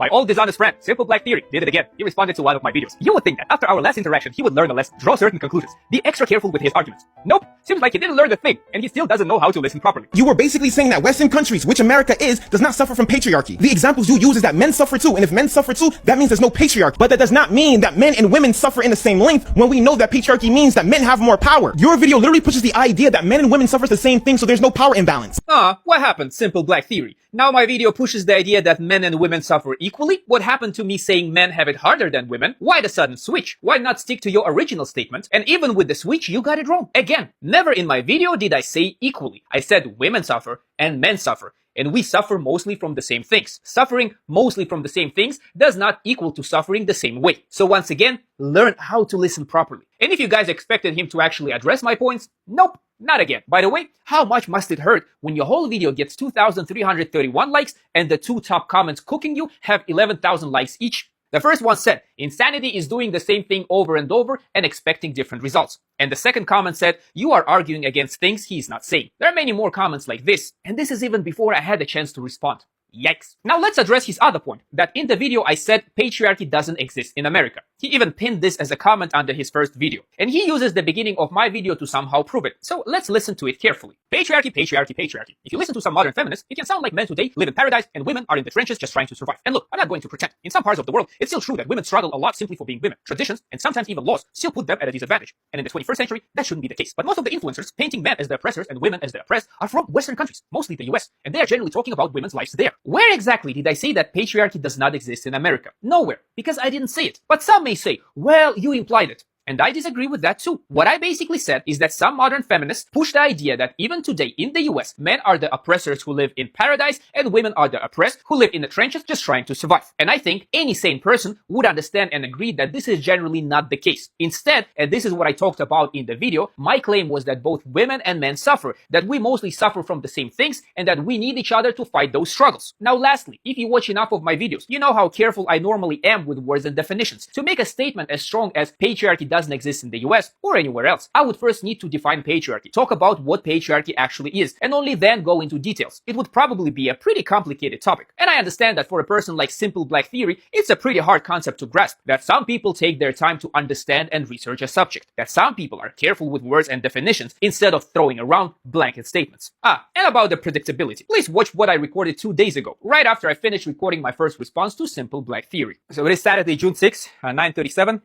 My old dishonest friend, SimpleBlackTheory, did it again. He responded to one of my videos. You would think that after our last interaction, he would learn a lesson, draw certain conclusions, be extra careful with his arguments. Nope, seems like he didn't learn the thing, and he still doesn't know how to listen properly. You were basically saying that Western countries, which America is, does not suffer from patriarchy. The examples you use is that men suffer too, and if men suffer too, that means there's no patriarchy. But that does not mean that men and women suffer in the same length when we know that patriarchy means that men have more power. Your video literally pushes the idea that men and women suffer the same thing, so there's no power imbalance. What happened, SimpleBlackTheory? Now my video pushes the idea that men and women suffer equally? What happened to me saying men have it harder than women? Why the sudden switch? Why not stick to your original statement? And even with the switch, you got it wrong. Again, never in my video did I say equally. I said women suffer and men suffer. And we suffer mostly from the same things. Suffering mostly from the same things does not equal to suffering the same way. So once again, learn how to listen properly. And if you guys expected him to actually address my points, nope, not again. By the way, how much must it hurt when your whole video gets 2,331 likes and the two top comments cooking you have 11,000 likes each? The first one said, insanity is doing the same thing over and over and expecting different results. And the second comment said, you are arguing against things he's not saying. There are many more comments like this, and this is even before I had a chance to respond. Yikes. Now let's address his other point, that in the video I said patriarchy doesn't exist in America. He even pinned this as a comment under his first video. And he uses the beginning of my video to somehow prove it. So let's listen to it carefully. Patriarchy, patriarchy, patriarchy. If you listen to some modern feminists, it can sound like men today live in paradise and women are in the trenches just trying to survive. And look, I'm not going to pretend. In some parts of the world, it's still true that women struggle a lot simply for being women. Traditions, and sometimes even laws, still put them at a disadvantage. And in the 21st century, that shouldn't be the case. But most of the influencers painting men as the oppressors and women as the oppressed are from Western countries, mostly the US. And they are generally talking about women's lives there. Where exactly did I say that patriarchy does not exist in America? Nowhere, because I didn't say it. But some may say, well, you implied it. And I disagree with that too. What I basically said is that some modern feminists push the idea that even today in the US, men are the oppressors who live in paradise and women are the oppressed who live in the trenches just trying to survive. And I think any sane person would understand and agree that this is generally not the case. Instead, and this is what I talked about in the video, my claim was that both women and men suffer, that we mostly suffer from the same things and that we need each other to fight those struggles. Now lastly, if you watch enough of my videos, you know how careful I normally am with words and definitions. To make a statement as strong as patriarchy doesn't exist in the US or anywhere else, I would first need to define patriarchy, talk about what patriarchy actually is, and only then go into details. It would probably be a pretty complicated topic. And I understand that for a person like SimpleBlackTheory, it's a pretty hard concept to grasp, that some people take their time to understand and research a subject, that some people are careful with words and definitions instead of throwing around blanket statements. And about the predictability, please watch what I recorded 2 days ago, right after I finished recording my first response to SimpleBlackTheory. So it is Saturday, June 6th, 9:37.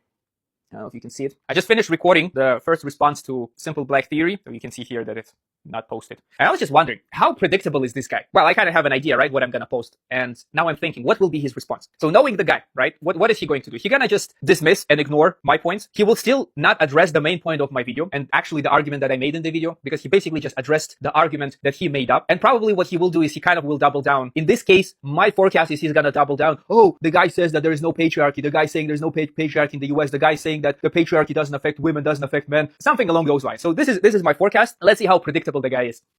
I don't know if you can see it. I just finished recording the first response to SimpleBlackTheory. So you can see here that it's not posted. And I was just wondering, how predictable is this guy? Well, I kind of have an idea, right, what I'm going to post. And now I'm thinking, what will be his response? So knowing the guy, right, what is he going to do? He's going to just dismiss and ignore my points. He will still not address the main point of my video and actually the argument that I made in the video, because he basically just addressed the argument that he made up. And probably what he will do is he kind of will double down. In this case, my forecast is he's going to double down. Oh, the guy says that there is no patriarchy. The guy saying there's no patriarchy in the US. The guy saying that the patriarchy doesn't affect women, doesn't affect men. Something along those lines. So this is my forecast. Let's see how predictable the guy is.